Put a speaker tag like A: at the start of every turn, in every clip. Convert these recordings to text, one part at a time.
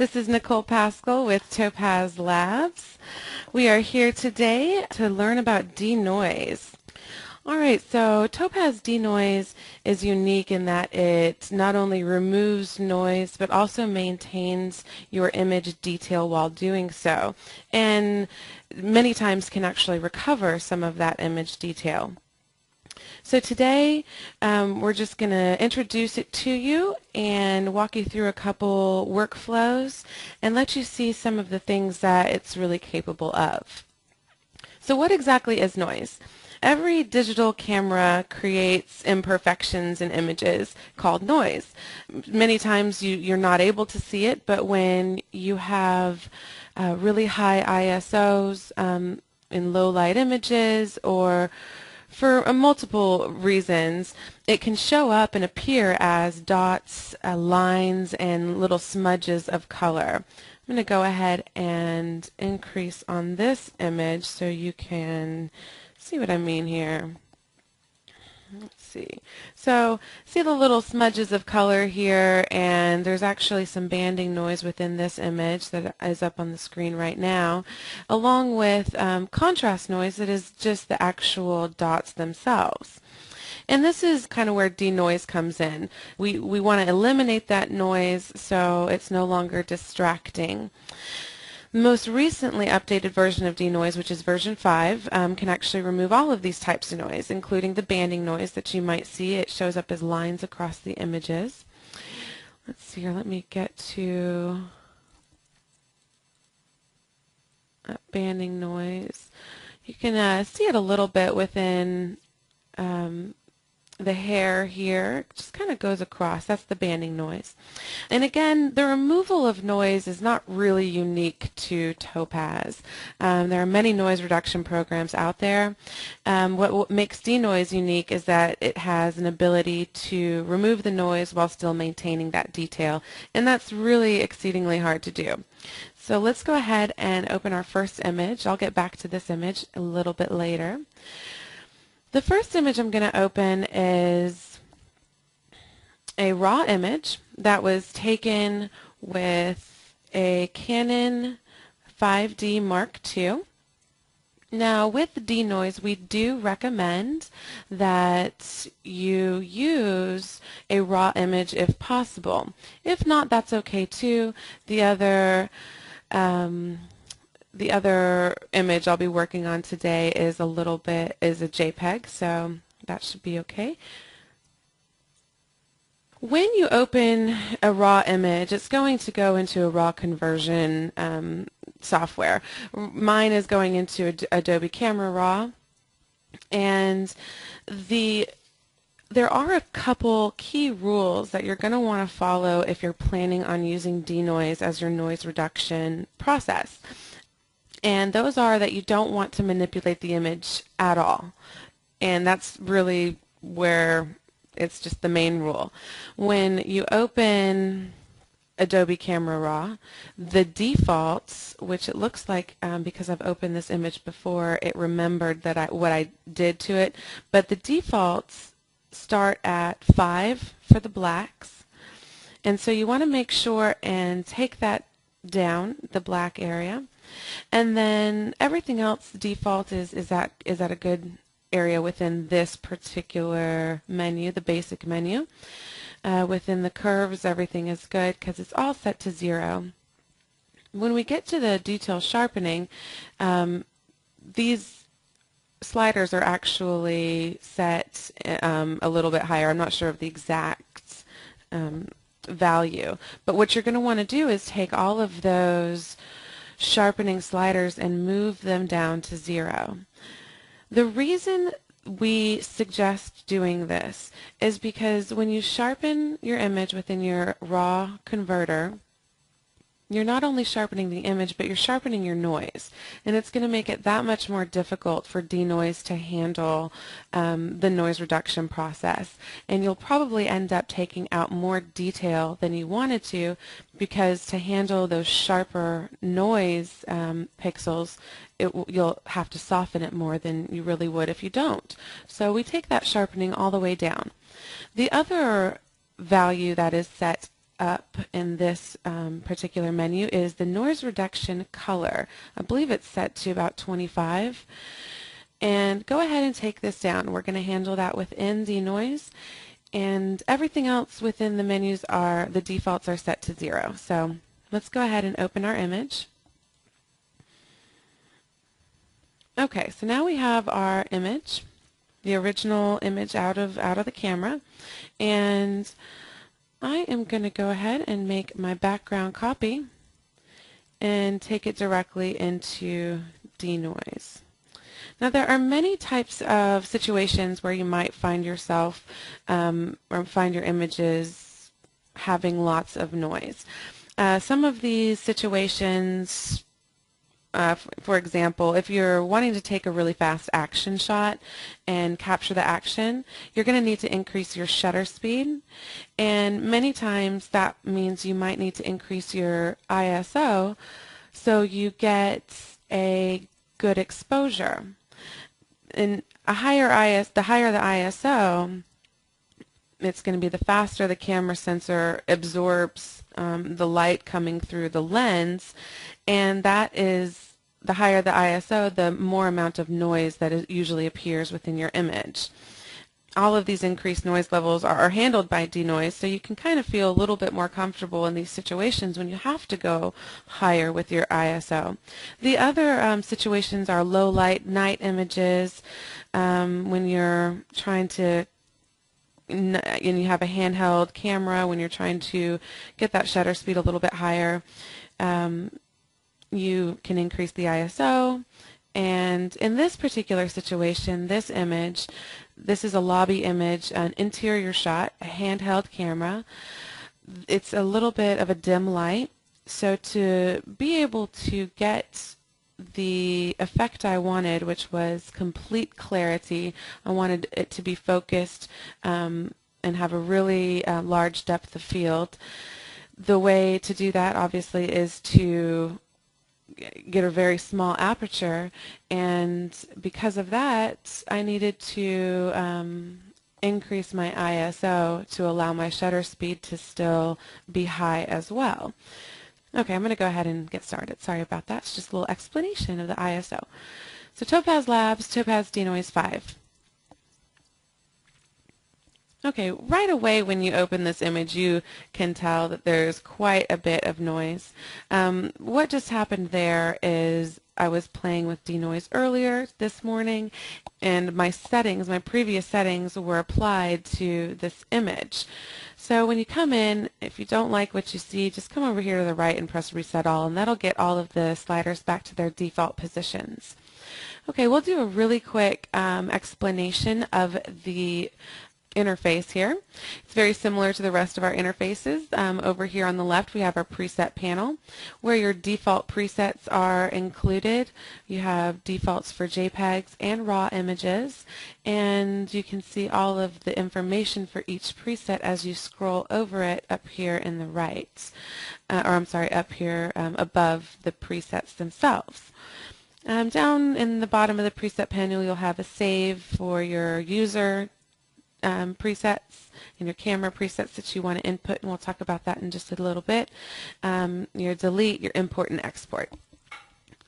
A: This is Nichole Paschal with Topaz Labs. We are here today to learn about denoise. Alright, so Topaz DeNoise is unique in that it not only removes noise but also maintains your image detail while doing so, and many times can actually recover some of that image detail. So today we're just going to introduce it to you and walk you through a couple workflows and let you see some of the things that it's really capable of. So what exactly is noise? Every digital camera creates imperfections in images called noise. Many times you're not able to see it, but when you have really high ISOs in low light images, or for multiple reasons, it can show up and appear as dots, lines, and little smudges of color. I'm going to go ahead and increase on this image so you can see what I mean here. Let's see. So see the little smudges of color here, and there's actually some banding noise within this image that is up on the screen right now, along with contrast noise that is just the actual dots themselves. And this is kind of where denoise comes in. We want to eliminate that noise so it's no longer distracting. The most recently updated version of denoise, which is version 5, can actually remove all of these types of noise, including the banding noise that you might see. It shows up as lines across the images. Let's see here. Let me get to banding noise. You can see it a little bit within the hair here. It just kind of goes across. That's the banding noise. And again, the removal of noise is not really unique to Topaz. There are many noise reduction programs out there. What makes denoise unique is that it has an ability to remove the noise while still maintaining that detail, and that's really exceedingly hard to do. So let's go ahead and open our first image. I'll get back to this image a little bit later. The first image I'm going to open is a raw image that was taken with a Canon 5D Mark II. Now with denoise, we do recommend that you use a raw image if possible. If not, that's okay too. The other image I'll be working on today is a JPEG, so that should be okay. When you open a raw image, it's going to go into a raw conversion software. Mine is going into Adobe Camera Raw, and there are a couple key rules that you're going to want to follow if you're planning on using denoise as your noise reduction process. And those are that you don't want to manipulate the image at all. And that's really where it's just the main rule. When you open Adobe Camera Raw, the defaults, which it looks like because I've opened this image before, it remembered that what I did to it, but the defaults start at 5 for the blacks. And so you want to make sure and take that down, the black area. And then everything else default is at a good area within this particular menu, the basic menu. Within the curves, everything is good because it's all set to 0. When we get to the detail sharpening, these sliders are actually set a little bit higher. I'm not sure of the exact value, but what you're going to want to do is take all of those sharpening sliders and move them down to 0. The reason we suggest doing this is because when you sharpen your image within your raw converter, you're not only sharpening the image, but you're sharpening your noise. And it's going to make it that much more difficult for denoise to handle the noise reduction process. And you'll probably end up taking out more detail than you wanted to, because to handle those sharper noise pixels, you'll have to soften it more than you really would if you don't. So we take that sharpening all the way down. The other value that is set up in this particular menu is the noise reduction color. I believe it's set to about 25. And go ahead and take this down. We're going to handle that within Denoise, and everything else within the menus are, the defaults are set to 0. So let's go ahead and open our image. Okay, so now we have our image, the original image out of the camera, and I am going to go ahead and make my background copy and take it directly into Denoise. Now there are many types of situations where you might find yourself or find your images having lots of noise. Some of these situations, for example, if you're wanting to take a really fast action shot and capture the action, you're going to need to increase your shutter speed, and many times that means you might need to increase your ISO so you get a good exposure. And the higher the ISO, it's going to be the faster the camera sensor absorbs the light coming through the lens, and that is, the higher the ISO, the more amount of noise that usually appears within your image. All of these increased noise levels are handled by Denoise, so you can kind of feel a little bit more comfortable in these situations when you have to go higher with your ISO. The other situations are low light night images, when you're trying to, and you have a handheld camera, when you're trying to get that shutter speed a little bit higher, you can increase the ISO. And in this particular situation, this image, this is a lobby image, an interior shot, a handheld camera. It's a little bit of a dim light, so to be able to get the effect I wanted, which was complete clarity, I wanted it to be focused and have a really large depth of field. The way to do that obviously is to get a very small aperture, and because of that I needed to increase my ISO to allow my shutter speed to still be high as well. Okay, I'm going to go ahead and get started. Sorry about that. It's just a little explanation of the ISO. So Topaz Labs, Topaz DeNoise 5. Okay, right away when you open this image you can tell that there's quite a bit of noise. What just happened there is I was playing with Denoise earlier this morning, and my settings, my previous settings, were applied to this image. So when you come in, if you don't like what you see, just come over here to the right and press Reset All, and that'll get all of the sliders back to their default positions. Okay, we'll do a really quick explanation of the interface here. It's very similar to the rest of our interfaces. Over here on the left we have our preset panel where your default presets are included. You have defaults for JPEGs and RAW images, and you can see all of the information for each preset as you scroll over it up here in the right, up here above the presets themselves. Down in the bottom of the preset panel you'll have a save for your user presets and your camera presets that you want to input, and we'll talk about that in just a little bit. Your delete, your import and export.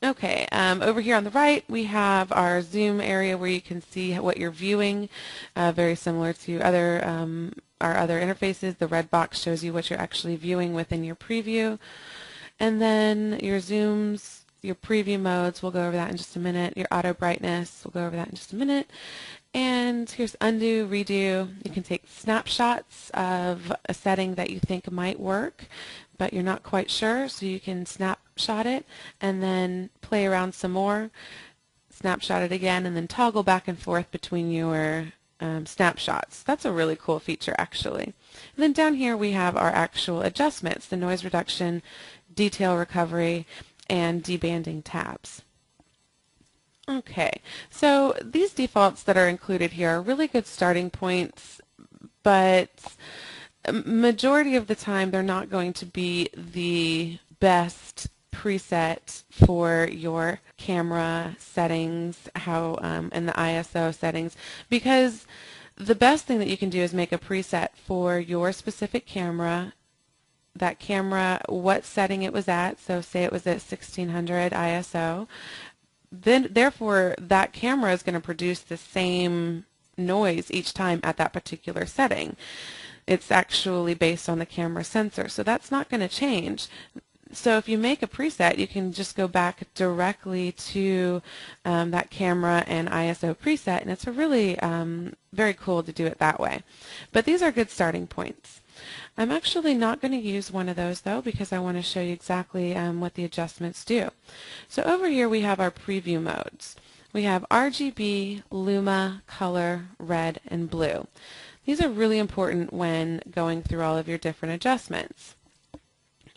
A: Okay, over here on the right we have our zoom area where you can see what you're viewing, very similar to our other interfaces. The red box shows you what you're actually viewing within your preview, and then your zooms, your preview modes, we'll go over that in just a minute. Your auto brightness, we'll go over that in just a minute. And here's undo, redo. You can take snapshots of a setting that you think might work, but you're not quite sure, so you can snapshot it and then play around some more, snapshot it again, and then toggle back and forth between your snapshots. That's a really cool feature actually. And then down here we have our actual adjustments, the noise reduction, detail recovery, and debanding tabs. Okay, so these defaults that are included here are really good starting points, but majority of the time they're not going to be the best preset for your camera settings, and the ISO settings, because the best thing that you can do is make a preset for your specific camera that camera what setting it was at. So say it was at 1600 ISO. Then therefore that camera is going to produce the same noise each time at that particular setting. It's actually based on the camera sensor, so that's not going to change. So if you make a preset, you can just go back directly to that camera and ISO preset, and it's a really very cool to do it that way. But these are good starting points. I'm actually not going to use one of those though, because I want to show you exactly what the adjustments do. So over here we have our preview modes. We have RGB, Luma, color, red, and blue. These are really important when going through all of your different adjustments.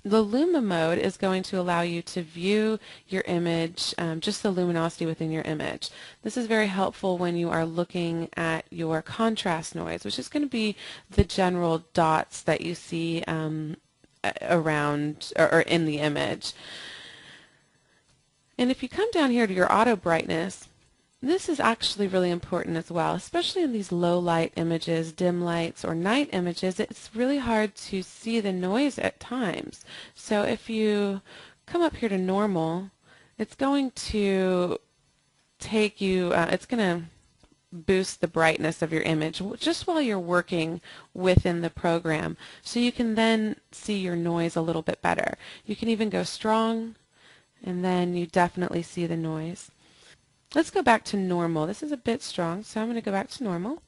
A: The Luma mode is going to allow you to view your image, just the luminosity within your image. This is very helpful when you are looking at your contrast noise, which is going to be the general dots that you see around or in the image. And if you come down here to your auto brightness, this is actually really important as well, especially in these low light images, dim lights, or night images. It's really hard to see the noise at times. So if you come up here to normal, it's going to take you, it's going to boost the brightness of your image just while you're working within the program, so you can then see your noise a little bit better. You can even go strong, and then you definitely see the noise. Let's go back to normal. This is a bit strong, so I'm going to go back to normal.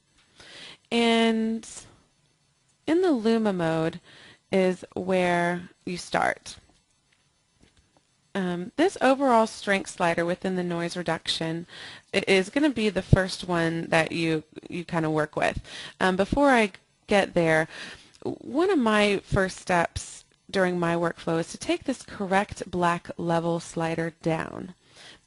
A: And in the Luma mode is where you start. This overall strength slider within the noise reduction is going to be the first one that you kind of work with. Before I get there, one of my first steps during my workflow is to take this correct black level slider down.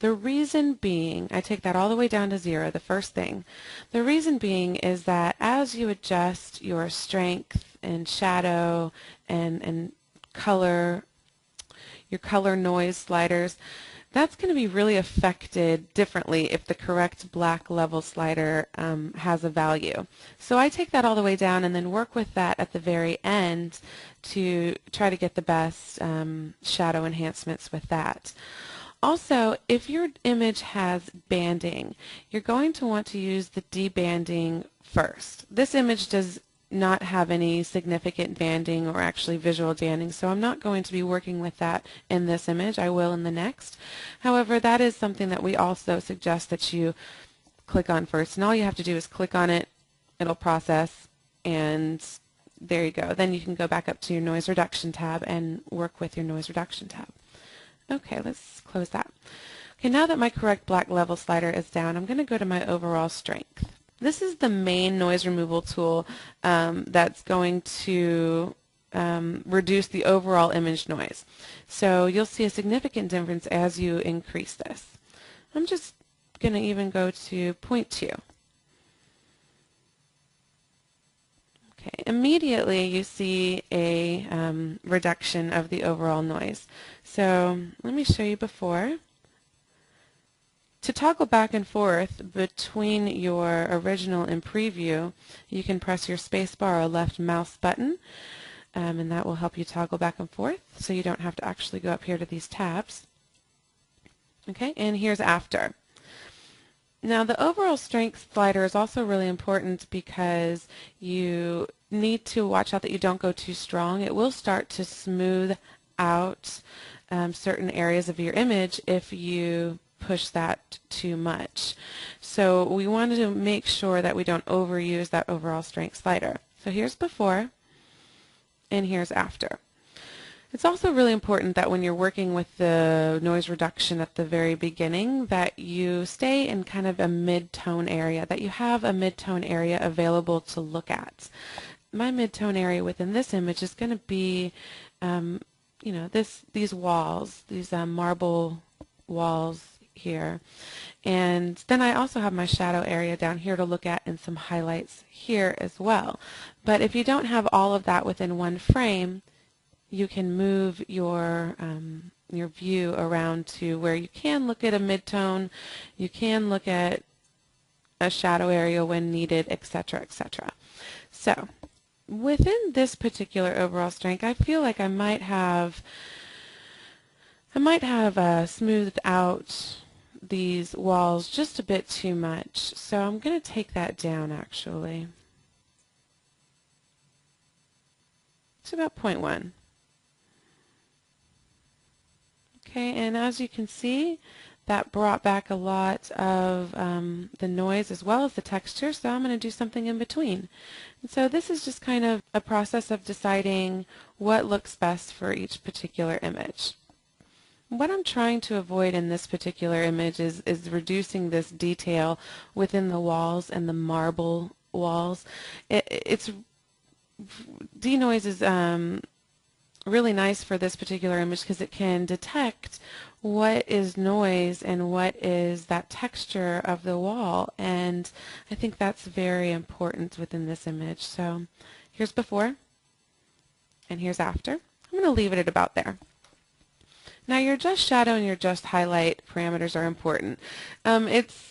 A: The reason being, I take that all the way down to 0, the first thing. The reason being is that as you adjust your strength and shadow and color, your color noise sliders, that's going to be really affected differently if the correct black level slider has a value. So I take that all the way down and then work with that at the very end to try to get the best shadow enhancements with that. Also, if your image has banding, you're going to want to use the debanding first. This image does not have any significant banding or actually visual banding, so I'm not going to be working with that in this image. I will in the next. However, that is something that we also suggest that you click on first, and all you have to do is click on it, it'll process, and there you go. Then you can go back up to your noise reduction tab and work with your noise reduction tab. Okay, let's close that. Okay, now that my correct black level slider is down, I'm going to go to my overall strength. This is the main noise removal tool that's going to reduce the overall image noise. So you'll see a significant difference as you increase this. I'm just going to even go to 0.2. Okay, immediately you see a reduction of the overall noise. So let me show you before. To toggle back and forth between your original and preview, you can press your spacebar or left mouse button, and that will help you toggle back and forth, so you don't have to actually go up here to these tabs. Okay, and here's after. Now the overall strength slider is also really important because you need to watch out that you don't go too strong. It will start to smooth out certain areas of your image if you push that too much. So we wanted to make sure that we don't overuse that overall strength slider. So here's before and here's after. It's also really important that when you're working with the noise reduction at the very beginning that you stay in kind of a mid-tone area, that you have a mid-tone area available to look at. My mid-tone area within this image is going to be, you know, these walls, these marble walls here. And then I also have my shadow area down here to look at and some highlights here as well. But if you don't have all of that within one frame, you can move your view around to where you can look at a mid-tone, you can look at a shadow area when needed, etc., etc. So within this particular overall strength, I feel like I might have smoothed out these walls just a bit too much. So I'm going to take that down actually to about 0.1. Okay, and as you can see, that brought back a lot of the noise as well as the texture, so I'm going to do something in between. And so this is just kind of a process of deciding what looks best for each particular image. What I'm trying to avoid in this particular image is reducing this detail within the walls and the marble walls. Denoise is really nice for this particular image because it can detect what is noise and what is that texture of the wall, and I think that's very important within this image. So here's before and here's after. I'm going to leave it at about there. Now your adjust shadow and your adjust highlight parameters are important. It's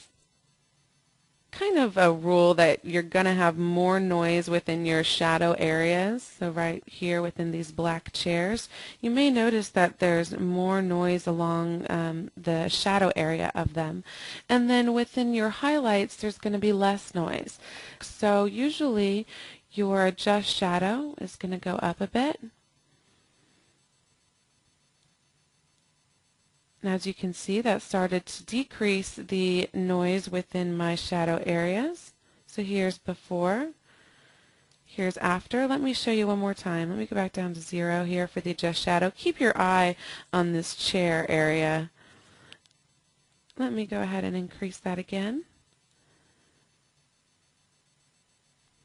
A: kind of a rule that you're going to have more noise within your shadow areas. So right here within these black chairs, you may notice that there's more noise along the shadow area of them. And then within your highlights, there's going to be less noise. So usually your adjust shadow is going to go up a bit. And as you can see, that started to decrease the noise within my shadow areas. So here's before, here's after. Let me show you one more time. Let me go back down to 0 here for the adjust shadow. Keep your eye on this chair area. Let me go ahead and increase that again.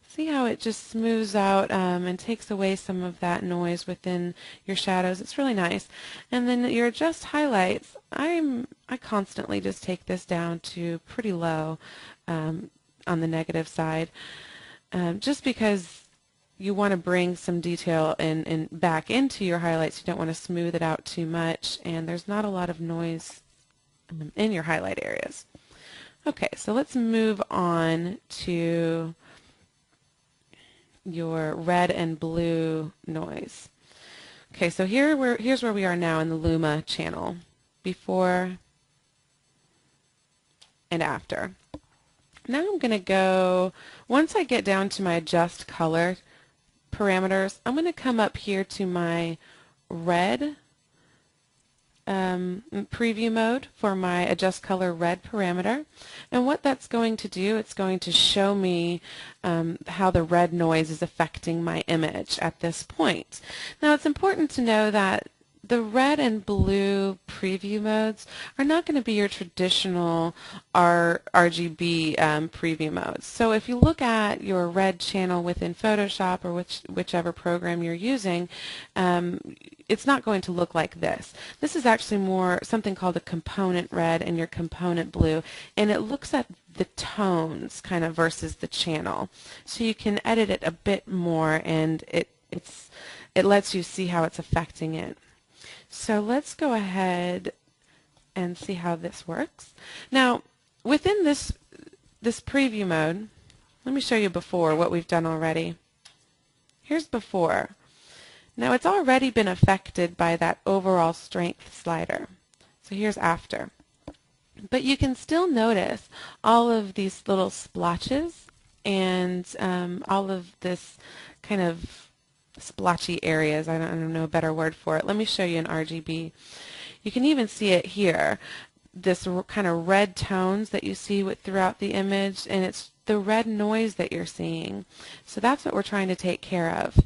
A: See how it just smooths out and takes away some of that noise within your shadows. It's really nice. And then your adjust highlights, I constantly just take this down to pretty low on the negative side, just because you want to bring some detail in back into your highlights. You don't want to smooth it out too much, and there's not a lot of noise in your highlight areas. Okay, so let's move on to your red and blue noise. Okay, so here's where we are now in the Luma channel, before and after. Now I'm going to go, once I get down to my adjust color parameters, I'm going to come up here to my red preview mode for my adjust color red parameter, and what that's going to do, it's going to show me how the red noise is affecting my image at this point. Now it's important to know that the red and blue preview modes are not going to be your traditional RGB preview modes. So if you look at your red channel within Photoshop or whichever program you're using, it's not going to look like this. This is actually more something called a component red and your component blue, and it looks at the tones kind of versus the channel. So you can edit it a bit more, and it lets you see how it's affecting it. So let's go ahead and see how this works. Now, within this preview mode, let me show you before what we've done already. Here's before. Now it's already been affected by that overall strength slider. So here's after. But you can still notice all of these little splotches and all of this kind of splotchy areas. I don't know a better word for it. Let me show you in RGB. You can even see it here, this kind of red tones that you see throughout the image, and it's the red noise that you're seeing. So that's what we're trying to take care of.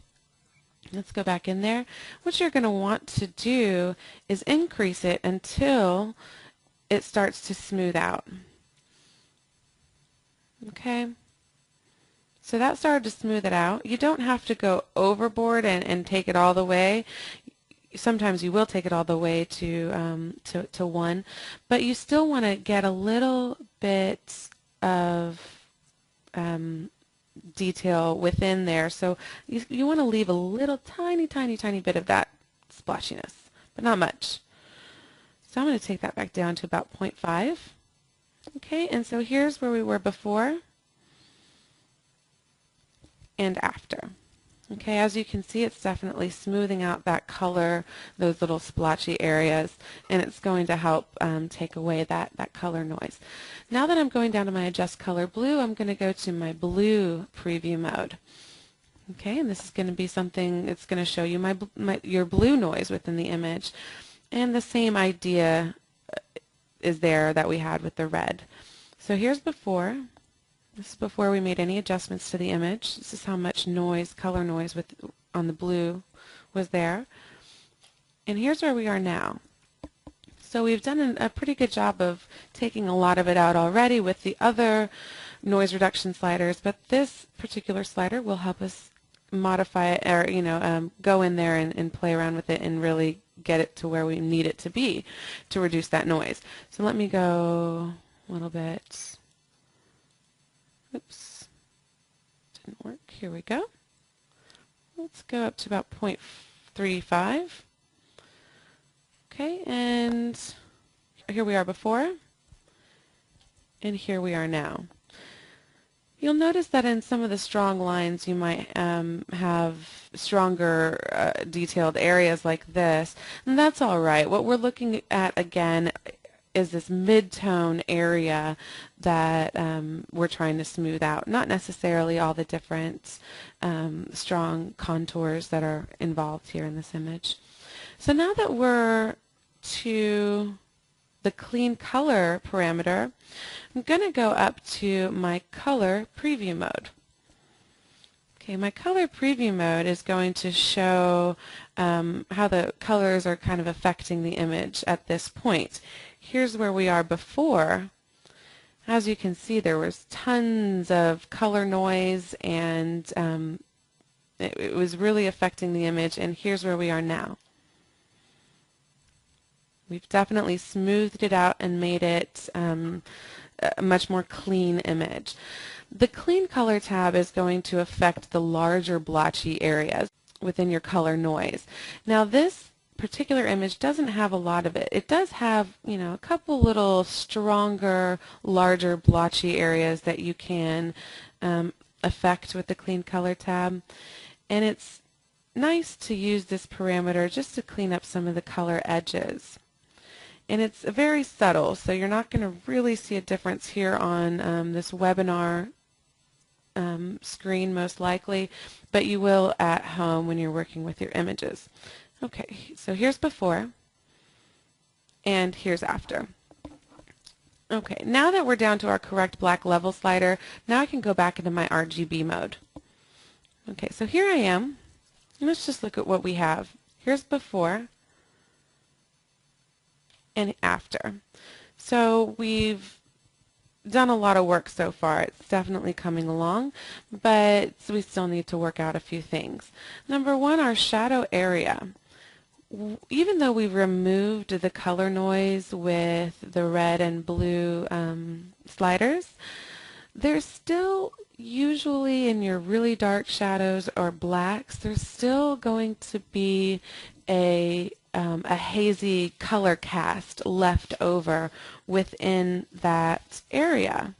A: Let's go back in there. What you're going to want to do is increase it until it starts to smooth out. Okay? So that started to smooth it out. You don't have to go overboard and take it all the way. Sometimes you will take it all the way to 1, but you still want to get a little bit of detail within there. So you want to leave a little tiny bit of that splotchiness, but not much. So I'm going to take that back down to about 0.5. Okay, and so here's where we were before and after. Okay, as you can see, it's definitely smoothing out that color, those little splotchy areas, and it's going to help take away that color noise. Now that I'm going down to my Adjust Color Blue, I'm going to go to my blue preview mode. Okay, and this is going to be something, it's going to show you your blue noise within the image. And the same idea is there that we had with the red. So here's before. This is before we made any adjustments to the image. This is how much noise, color noise on the blue was there. And here's where we are now. So we've done a pretty good job of taking a lot of it out already with the other noise reduction sliders, but this particular slider will help us modify it, or go in there and play around with it and really get it to where we need it to be to reduce that noise. So let me go a little bit. Oops, didn't work. Here we go. Let's go up to about 0.35. Okay, and here we are before, and here we are now. You'll notice that in some of the strong lines you might have stronger detailed areas like this, and that's all right. What we're looking at again is this mid-tone area that we're trying to smooth out, not necessarily all the different strong contours that are involved here in this image. So now that we're to the clean color parameter, I'm going to go up to my color preview mode. Okay, my color preview mode is going to show how the colors are kind of affecting the image at this point. Here's where we are before. As you can see, there was tons of color noise, and it was really affecting the image, and here's where we are now. We've definitely smoothed it out and made it a much more clean image. The Clean Color tab is going to affect the larger blotchy areas within your color noise. Now this particular image doesn't have a lot of it. It does have, a couple little stronger, larger blotchy areas that you can affect with the Clean Color tab. And it's nice to use this parameter just to clean up some of the color edges. And it's very subtle, so you're not going to really see a difference here on this webinar screen most likely, but you will at home when you're working with your images. Okay, so here's before, and here's after. Okay, now that we're down to our correct black level slider, now I can go back into my RGB mode. Okay, so here I am. Let's just look at what we have. Here's before and after. So we've done a lot of work so far. It's definitely coming along, but we still need to work out a few things. Number one, our shadow area. Even though we've removed the color noise with the red and blue sliders, there's still usually in your really dark shadows or blacks, there's still going to be a hazy color cast left over within that area.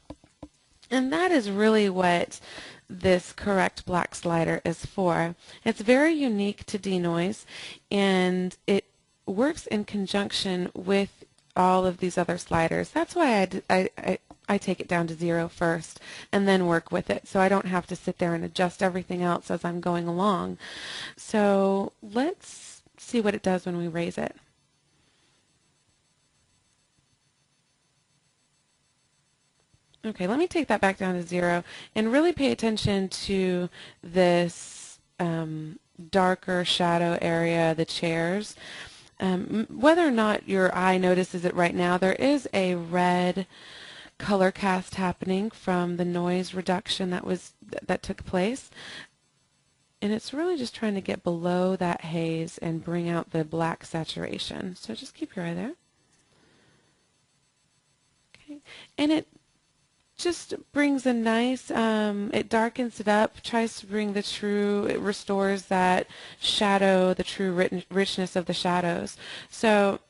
A: And that is really what this correct black slider is for. It's very unique to Denoise, and it works in conjunction with all of these other sliders. That's why I take it down to 0 first and then work with it, so I don't have to sit there and adjust everything else as I'm going along. So let's see what it does when we raise it. Okay, let me take that back down to 0 and really pay attention to this darker shadow area, the chairs. Whether or not your eye notices it right now, there is a red color cast happening from the noise reduction that took place. And it's really just trying to get below that haze and bring out the black saturation. So just keep your eye there. Okay, and it just brings a nice, it darkens it up, tries to bring the true, it restores that shadow, the true richness of the shadows. So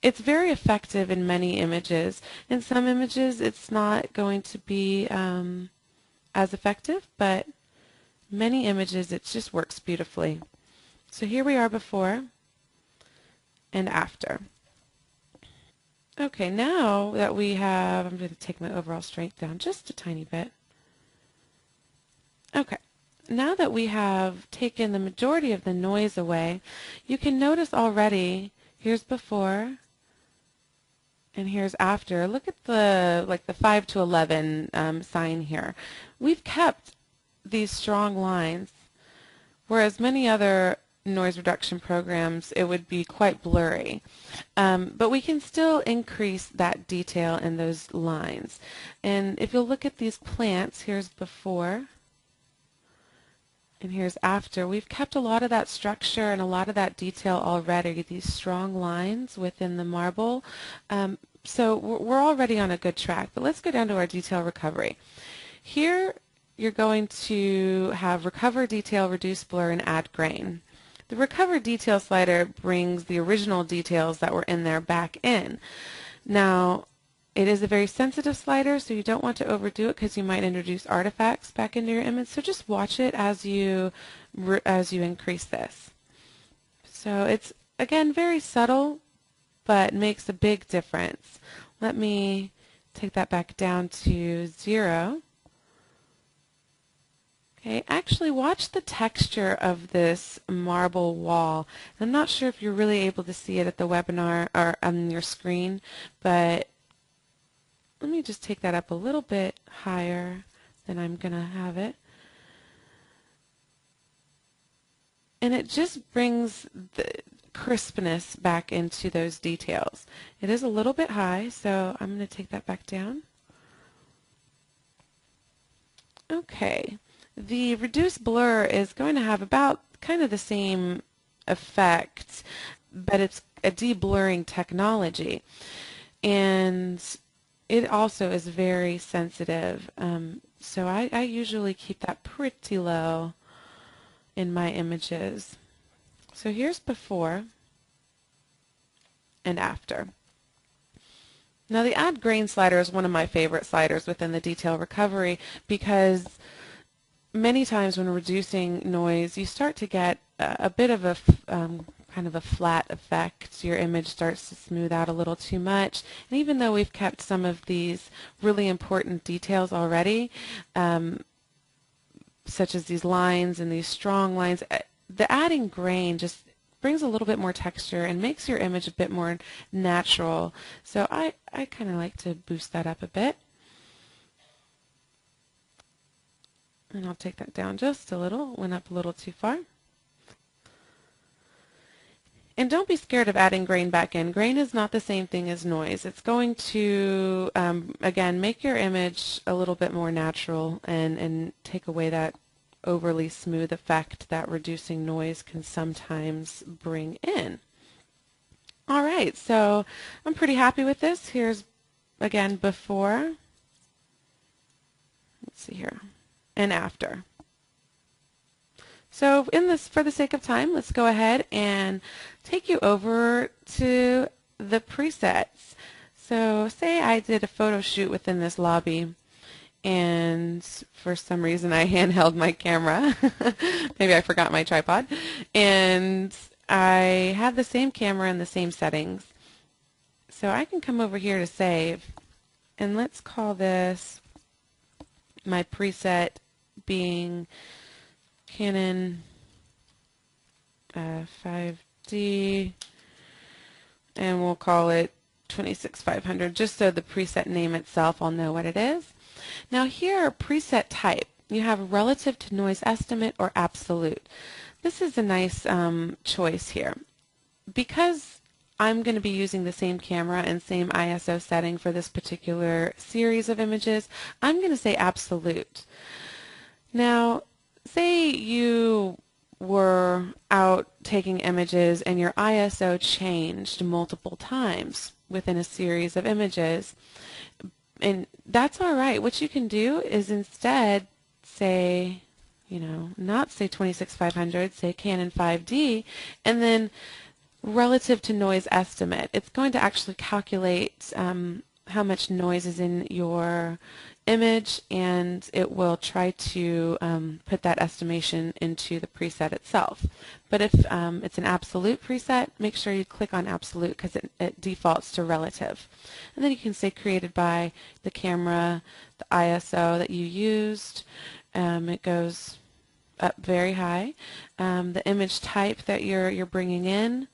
A: it's very effective in many images. In some images it's not going to be as effective, but many images, it just works beautifully. So here we are before and after. Okay, now that we have, I'm going to take my overall strength down just a tiny bit. Okay, now that we have taken the majority of the noise away, you can notice already, here's before and here's after. Look at the 5 to 11 sign here. We've kept these strong lines, whereas many other noise reduction programs, it would be quite blurry. But we can still increase that detail in those lines. And if you'll look at these plants, here's before and here's after. We've kept a lot of that structure and a lot of that detail already, these strong lines within the marble. So we're already on a good track. But let's go down to our detail recovery. Here you're going to have recover detail, reduce blur, and add grain. The recover detail slider brings the original details that were in there back in. Now, it is a very sensitive slider, so you don't want to overdo it because you might introduce artifacts back into your image. So just watch it as you increase this. So it's, again, very subtle, but makes a big difference. Let me take that back down to 0. Okay, actually watch the texture of this marble wall. I'm not sure if you're really able to see it at the webinar or on your screen, but let me just take that up a little bit higher than I'm going to have it. And it just brings the crispness back into those details. It is a little bit high, so I'm going to take that back down. Okay. The reduced blur is going to have about kind of the same effect, but it's a de-blurring technology. And it also is very sensitive. So I usually keep that pretty low in my images. So here's before and after. Now the add grain slider is one of my favorite sliders within the detail recovery because many times when reducing noise, you start to get a bit of a kind of a flat effect. Your image starts to smooth out a little too much. And even though we've kept some of these really important details already, such as these lines and these strong lines, the adding grain just brings a little bit more texture and makes your image a bit more natural. So I kind of like to boost that up a bit. And I'll take that down just a little. Went up a little too far. And don't be scared of adding grain back in. Grain is not the same thing as noise. It's going to, again, make your image a little bit more natural and take away that overly smooth effect that reducing noise can sometimes bring in. All right, so I'm pretty happy with this. Here's, again, before. Let's see here. And after. So for the sake of time, let's go ahead and take you over to the presets. So say I did a photo shoot within this lobby and for some reason I handheld my camera. Maybe I forgot my tripod. And I have the same camera and the same settings. So I can come over here to save, and let's call this my preset being Canon 5D, and we'll call it 26500 just so the preset name itself, I'll know what it is. Now here, preset type, you have relative to noise estimate or absolute. This is a nice choice here. Because I'm going to be using the same camera and same ISO setting for this particular series of images, I'm going to say absolute. Now, say you were out taking images and your ISO changed multiple times within a series of images, and that's all right. What you can do is instead say, not say 26500, say Canon 5D, and then relative to noise estimate. It's going to actually calculate how much noise is in your image, and it will try to put that estimation into the preset itself. But if it's an absolute preset, make sure you click on absolute because it defaults to relative. And then you can say created by the camera, the ISO that you used. It goes up very high. The image type that you're bringing in,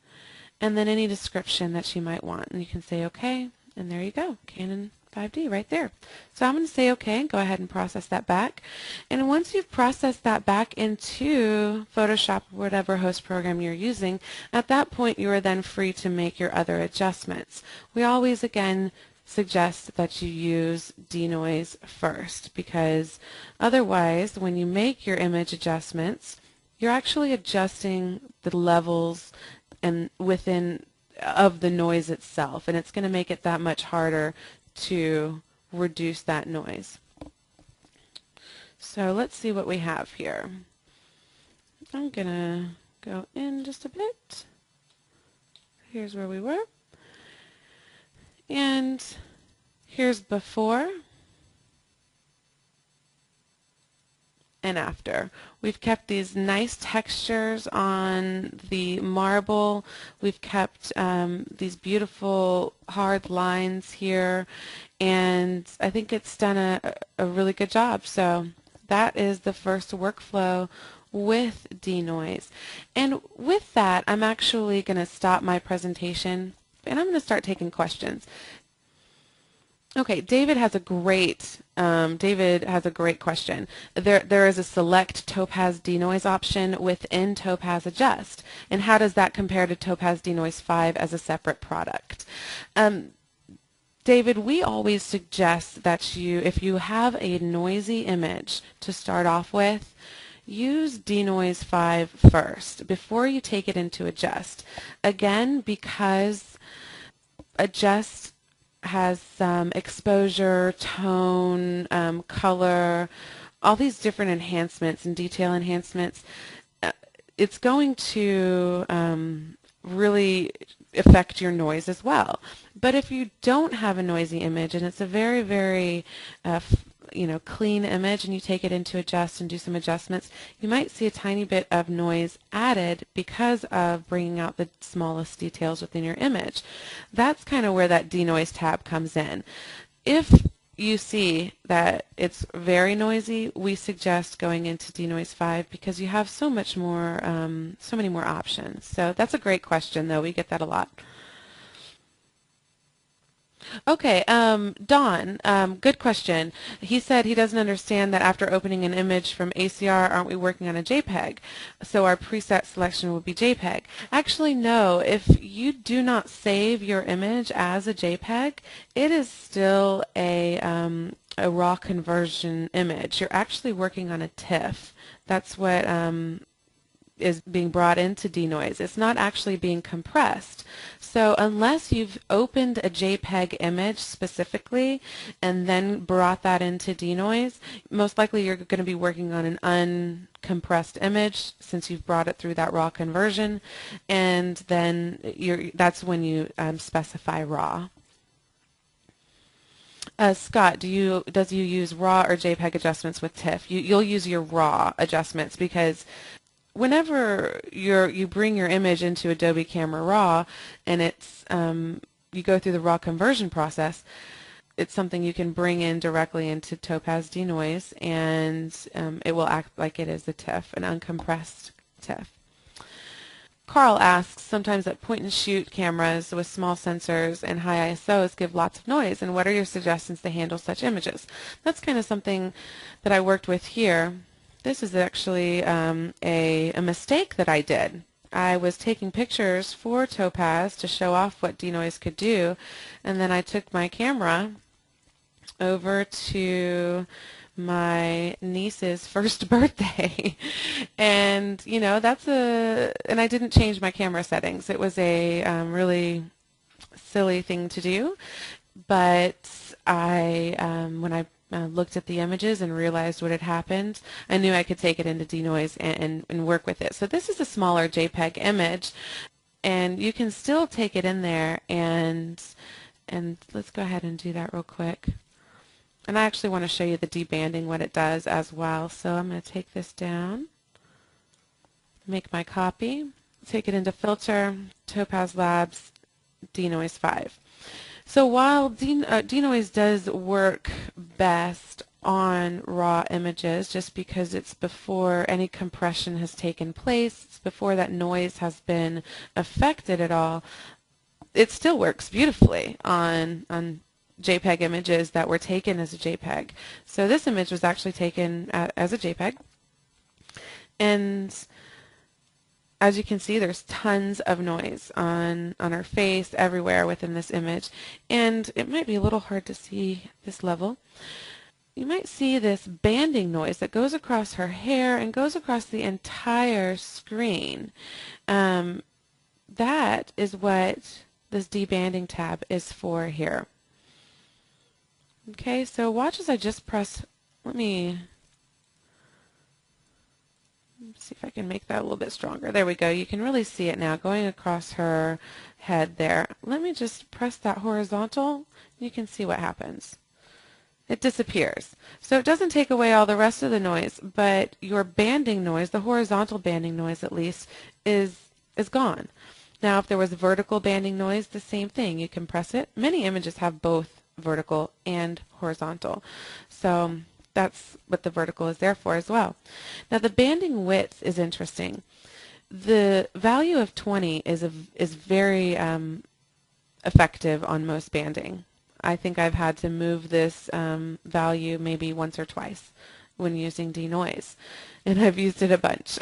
A: and then any description that you might want. And you can say OK, and there you go, Canon 5D right there. So I'm going to say OK and go ahead and process that back. And once you've processed that back into Photoshop or whatever host program you're using, at that point you are then free to make your other adjustments. We always again suggest that you use Denoise first, because otherwise when you make your image adjustments, you're actually adjusting the levels and within of the noise itself, and it's going to make it that much harder to reduce that noise. So let's see what we have here. I'm going to go in just a bit. Here's where we were. And here's before and after. We've kept these nice textures on the marble. We've kept these beautiful hard lines here, and I think it's done a really good job. So that is the first workflow with Denoise. And with that, I'm actually going to stop my presentation, and I'm going to start taking questions. Okay, David has a great question. There is a select Topaz DeNoise option within Topaz Adjust, and how does that compare to Topaz DeNoise 5 as a separate product? David, we always suggest that if you have a noisy image to start off with, use Denoise 5 first before you take it into Adjust. Again, because Adjust has some exposure, tone, color, all these different enhancements and detail enhancements. It's going to really affect your noise as well. But if you don't have a noisy image and it's a very, very clean image, and you take it into Adjust and do some adjustments, you might see a tiny bit of noise added because of bringing out the smallest details within your image. That's kind of where that Denoise tab comes in. If you see that it's very noisy, we suggest going into Denoise 5 because you have so many more options. So that's a great question, though. We get that a lot. Okay, Don, good question. He said he doesn't understand that after opening an image from ACR, aren't we working on a JPEG? So our preset selection would be JPEG. Actually, no. If you do not save your image as a JPEG, it is still a raw conversion image. You're actually working on a TIFF. That's what is being brought into Denoise. It's not actually being compressed. So unless you've opened a JPEG image specifically and then brought that into Denoise, most likely you're going to be working on an uncompressed image since you've brought it through that raw conversion, and then that's when you specify raw. Scott, does you use raw or JPEG adjustments with TIFF? You'll use your raw adjustments because whenever you bring your image into Adobe Camera Raw and it's you go through the raw conversion process, it's something you can bring in directly into Topaz DeNoise, and it will act like it is a TIFF, an uncompressed TIFF. Carl asks, sometimes at point-and-shoot cameras with small sensors and high ISOs give lots of noise, and what are your suggestions to handle such images? That's kind of something that I worked with here. This is actually a mistake that I did. I was taking pictures for Topaz to show off what Denoise could do, and then I took my camera over to my niece's first birthday, and and I didn't change my camera settings. It was a really silly thing to do, but when I looked at the images and realized what had happened, I knew I could take it into Denoise and work with it. So this is a smaller JPEG image, and you can still take it in there and And let's go ahead and do that real quick. And I actually want to show you the debanding, what it does as well. So I'm going to take this down, make my copy, take it into Filter, Topaz Labs, Denoise 5. So while Denoise does work best on raw images, just because it's before any compression has taken place, it's before that noise has been affected at all, it still works beautifully on JPEG images that were taken as a JPEG. So this image was actually taken as a JPEG, and as you can see, there's tons of noise on her face, everywhere within this image, and it might be a little hard to see this level. You might see this banding noise that goes across her hair and goes across the entire screen. That is what this debanding tab is for here. Okay, so watch as I just press, let me see if I can make that a little bit stronger. There we go. You can really see it now going across her head there. Let me just press that horizontal. You can see what happens. It disappears. So it doesn't take away all the rest of the noise, but your banding noise, the horizontal banding noise at least, is gone. Now if there was vertical banding noise, the same thing. You can press it. Many images have both vertical and horizontal. So that's what the vertical is there for as well. Now the banding width is interesting. The value of 20 is very effective on most banding. I think I've had to move this value maybe once or twice when using Denoise, and I've used it a bunch.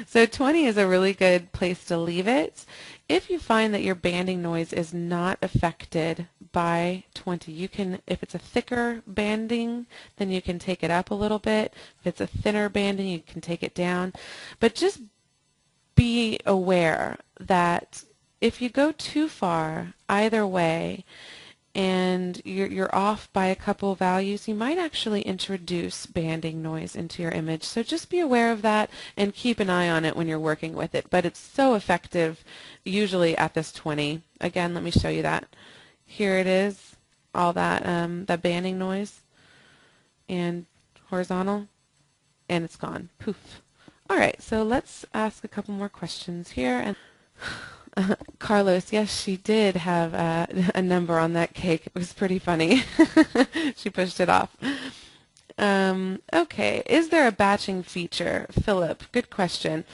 A: So 20 is a really good place to leave it. If you find that your banding noise is not affected by 20, you can, if it's a thicker banding, then you can take it up a little bit. If it's a thinner banding, you can take it down. But just be aware that if you go too far either way, and you're off by a couple values, you might actually introduce banding noise into your image. So just be aware of that and keep an eye on it when you're working with it. But it's so effective usually at this 20. Again, let me show you that. Here it is, all that, that banding noise and horizontal, and it's gone. Poof. All right, so let's ask a couple more questions here. And Carlos, yes, she did have a number on that cake. It was pretty funny. She pushed it off. Okay, is there a batching feature? Philip, good question.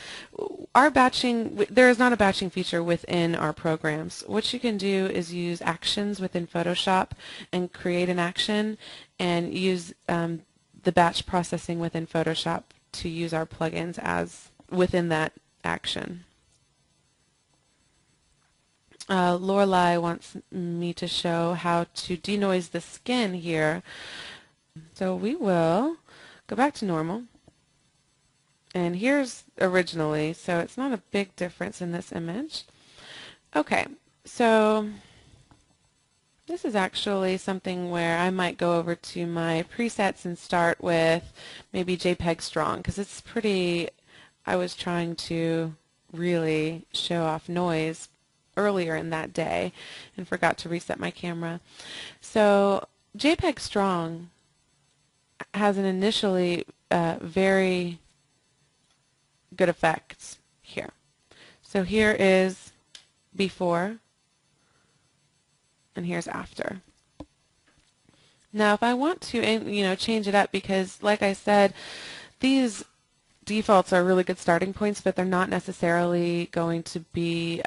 A: Our batching, there is not a batching feature within our programs. What you can do is use actions within Photoshop and create an action and use the batch processing within Photoshop to use our plugins as within that action. Lorelei wants me to show how to denoise the skin here. So we will go back to normal. And here's originally, so it's not a big difference in this image. Okay, so this is actually something where I might go over to my presets and start with maybe JPEG Strong, because it's pretty, I was trying to really show off noise earlier in that day and forgot to reset my camera. So JPEG Strong has an initially very good effect here. So here is before and here's after. Now if I want to change it up, because like I said, these defaults are really good starting points, but they're not necessarily going to be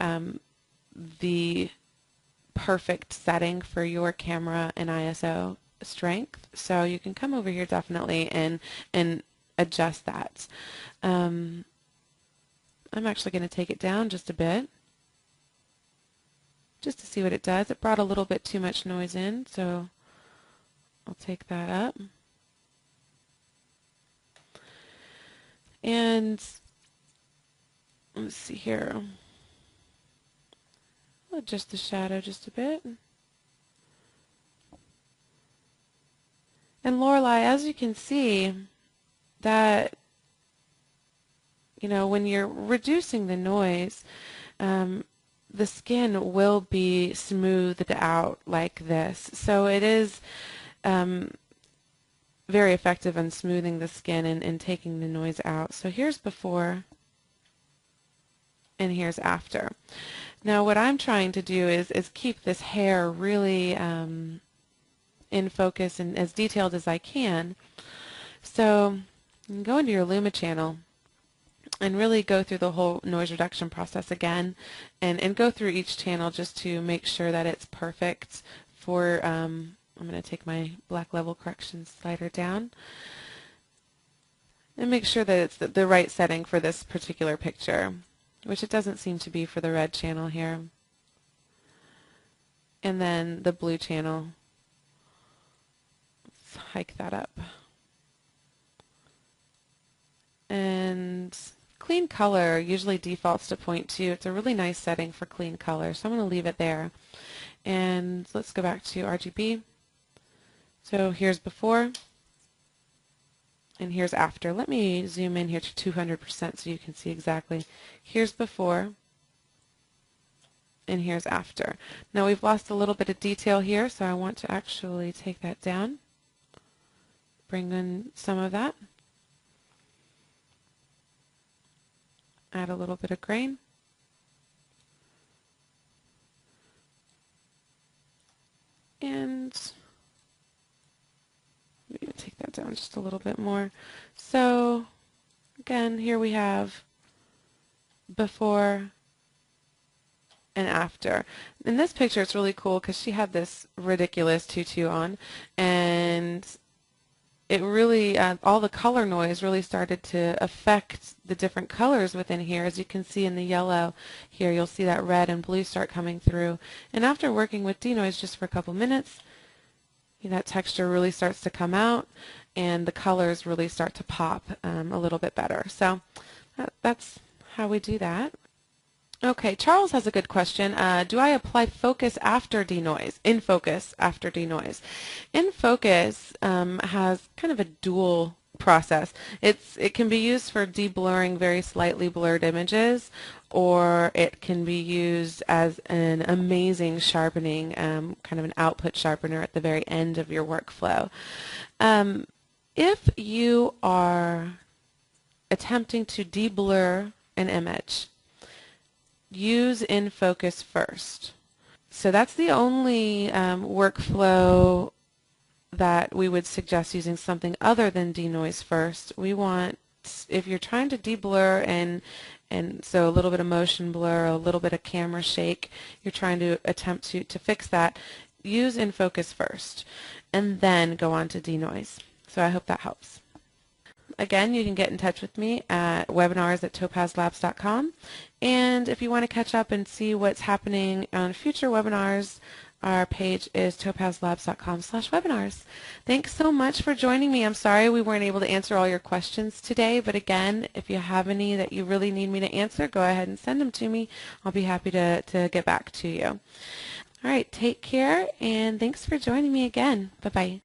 A: the perfect setting for your camera and ISO strength. So you can come over here definitely and adjust that. I'm actually going to take it down just a bit just to see what it does. It brought a little bit too much noise in, so I'll take that up. And let's see here. I'll adjust the shadow just a bit. And Lorelei, as you can see, that when you're reducing the noise, the skin will be smoothed out like this. So it is very effective in smoothing the skin and taking the noise out. So here's before and here's after. Now what I'm trying to do is keep this hair really in focus and as detailed as I can. So you can go into your Luma channel and really go through the whole noise reduction process again and go through each channel just to make sure that it's perfect for, I'm going to take my black level correction slider down and make sure that it's the right setting for this particular picture, which it doesn't seem to be for the red channel here. And then the blue channel, let's hike that up. And clean color usually defaults to 0.2. It's a really nice setting for clean color, so I'm going to leave it there. And let's go back to RGB. So here's before, and here's after. Let me zoom in here to 200% so you can see exactly. Here's before, and here's after. Now we've lost a little bit of detail here, so I want to actually take that down, bring in some of that, add a little bit of grain, and maybe take that down just a little bit more. So again, here we have before and after. In this picture it's really cool because she had this ridiculous tutu on, and it really, all the color noise really started to affect the different colors within here. As you can see in the yellow here, you'll see that red and blue start coming through. And after working with Denoise just for a couple minutes, that texture really starts to come out and the colors really start to pop a little bit better. So that's how we do that. Okay, Charles has a good question. Do I apply focus after denoise? In focus after denoise. In focus has kind of a dual process. It can be used for deblurring very slightly blurred images, or it can be used as an amazing sharpening, kind of an output sharpener at the very end of your workflow. If you are attempting to deblur an image, use in focus first. So that's the only workflow that we would suggest using something other than denoise first. We want, if you're trying to deblur and so a little bit of motion blur, a little bit of camera shake, you're trying to attempt to fix that, use in focus first and then go on to denoise. So I hope that helps. Again, you can get in touch with me at webinars@topazlabs.com. And if you want to catch up and see what's happening on future webinars, our page is topazlabs.com/webinars. Thanks so much for joining me. I'm sorry we weren't able to answer all your questions today, but again, if you have any that you really need me to answer, go ahead and send them to me. I'll be happy to get back to you. All right, take care, and thanks for joining me again. Bye-bye.